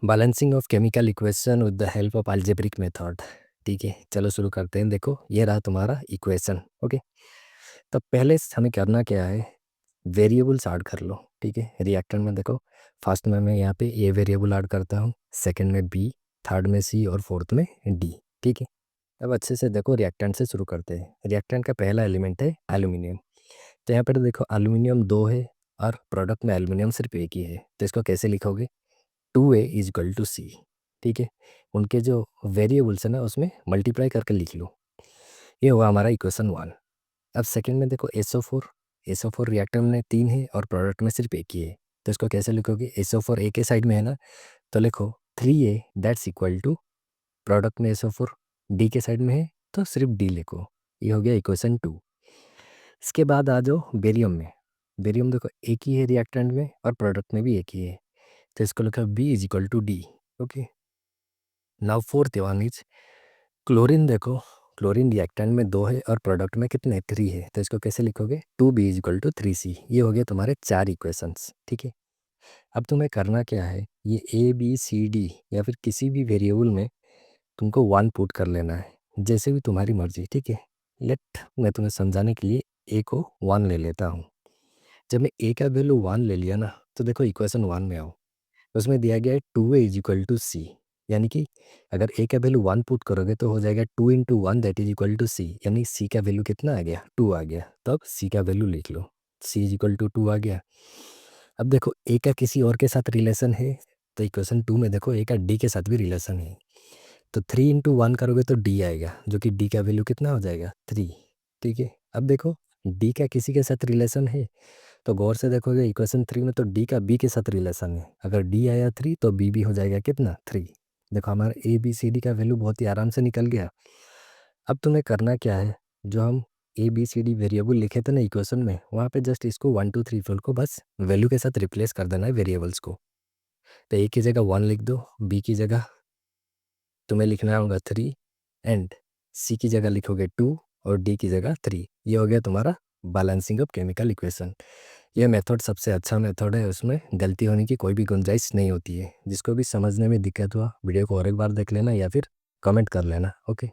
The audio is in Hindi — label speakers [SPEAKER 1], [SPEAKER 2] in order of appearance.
[SPEAKER 1] Balancing of chemical equation with the help of algebraic method. ठीक है, चलो शुरू करते हैं। देखो ये रहा तुम्हारा इक्वेशन। ओके, तो पहले हमें करना क्या है, वेरिएबल्स ऐड कर लो। ठीक है, रिएक्टेंट में देखो, फर्स्ट में मैं यहाँ पे ए वेरिएबल ऐड करता हूँ, सेकंड में बी, थर्ड में सी और फोर्थ में डी। ठीक है, अब अच्छे से देखो, रिएक्टेंट से शुरू करते हैं। रिएक्टेंट का पहला एलिमेंट है एल्यूमिनियम। तो यहाँ पर देखो एल्यूमिनियम दो है और प्रोडक्ट में एल्यूमिनियम सिर्फ एक ही है, तो इसको कैसे लिखोगे, 2a इज इक्वल टू सी। ठीक है, उनके जो वेरिएबल्स है ना उसमें मल्टीप्लाई करके लिख लो। ये हुआ हमारा इक्वेशन 1। अब सेकंड में देखो SO4। SO4 रिएक्टर में 3 है और प्रोडक्ट में सिर्फ एक ही है, तो इसको कैसे लिखोगे, SO4 ए के साइड में है ना, तो लिखो 3a that's equal to, product में SO4 डी के साइड में है तो सिर्फ डी लिखो। ये हो गया इक्वेशन 2। इसके बाद आ जाओ बेरियम में। बेरियम देखो एक ही है रिएक्टेंट में और प्रोडक्ट में भी एक ही है, तो इसको लिखो B is equal to D. Okay, now fourth one is chlorine. देखो क्लोरीन रिएक्टेंट में 2 है और प्रोडक्ट में कितने 3 है, तो इसको कैसे लिखोगे, 2b is equal to 3c। ये हो गया तुम्हारे 4 इक्वेशंस। ठीक है, अब तुम्हें करना क्या है, ये A B C D या फिर किसी भी वेरिएबल में तुमको 1 पुट कर लेना है, जैसे भी तुम्हारी मर्जी। ठीक है, लेट मैं तुम्हें समझाने के लिए ए को 1 ले लेता हूँ। जब मैं ए का वैल्यू 1 ले लिया ना, तो देखो इक्वेशन 1 में आओ, उसमें दिया गया है 2a is equal to C. यानी कि अगर ए का वैल्यू 1 पुट करोगे तो हो जाएगा 2 into 1 that is equal to C. यानी सी का वैल्यू कितना आ गया, 2 आ गया। तब सी का वैल्यू लिख लो, सी इज इक्वल टू 2 आ गया। अब देखो ए का किसी और के साथ रिलेशन है, तो इक्वेशन 2 में देखो ए का डी के साथ भी रिलेशन है, तो 3 इंटू 1 करोगे तो डी आएगा, जो कि डी का वैल्यू कितना हो जाएगा, 3। ठीक है, अब देखो डी का किसी के साथ रिलेशन है, तो गौर से देखोगे इक्वेशन 3 में तो डी का बी के साथ रिलेशन है। अगर डी आया 3 तो बी भी हो जाएगा कितना, 3। देखो हमारा ABCD का वैल्यू बहुत ही आराम से निकल गया। अब तुम्हें करना क्या है, जो हम ABCD वेरिएबल लिखे थे ना इक्वेशन में, वहाँ पे जस्ट इसको 1 2 3 4 को बस वैल्यू के साथ रिप्लेस कर देना है वेरिएबल्स को। तो ए की जगह 1 लिख दो, बी की जगह तुम्हें लिखना होगा 3 एंड सी की जगह लिखोगे 2 और डी की जगह 3। ये हो गया तुम्हारा बैलेंसिंग ऑफ केमिकल इक्वेशन। यह मेथड सबसे अच्छा मेथड है, उसमें गलती होने की कोई भी गुंजाइश नहीं होती है। जिसको भी समझने में दिक्कत हुआ वीडियो को और एक बार देख लेना या फिर कमेंट कर लेना। ओके।